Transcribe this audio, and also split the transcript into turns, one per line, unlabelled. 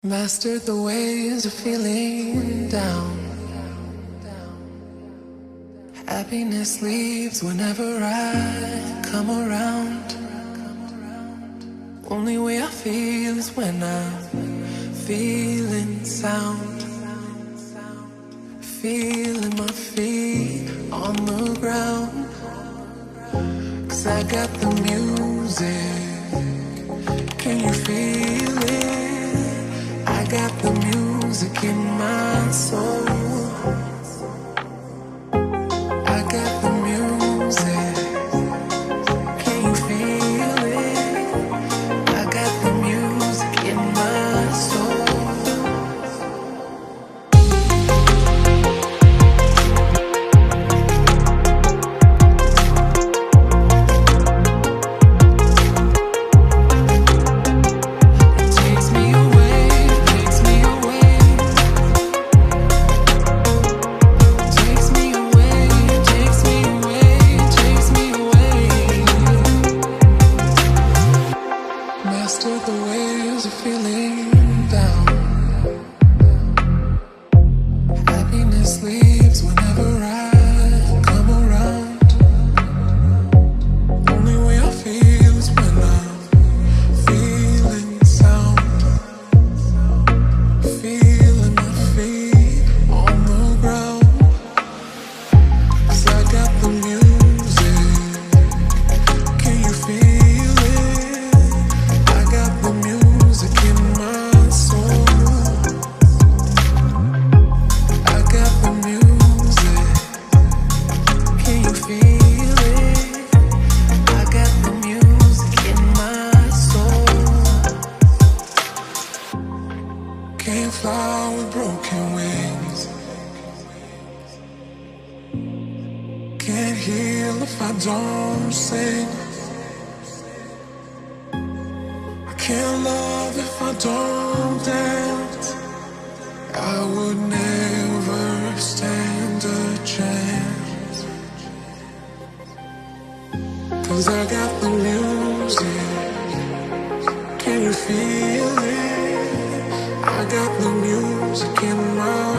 Mastered the ways of feeling down. Happiness leaves whenever I come around. Only way I feel is when I'm feeling sound. Feeling my feet on the ground. 'Cause I got the music. Can you feel it? I got the music in my soul. I got the music. Can you feel it? I got the music in my soul. The ways of feeling down. Happiness leaves whenever I come around. Only way I feel is when I'm feeling sound. Feeling my feet on the ground. 'Cause I got the music. Can you feel it? I got the music in my soul. I got the music. Can you feel it? I got the music in my soul. Can't fly with broken wings. Can't heal if I don't sing. Can't love if I don't dance. I would never stand a chance. 'Cause I got the music. Can you feel it? I got the music in my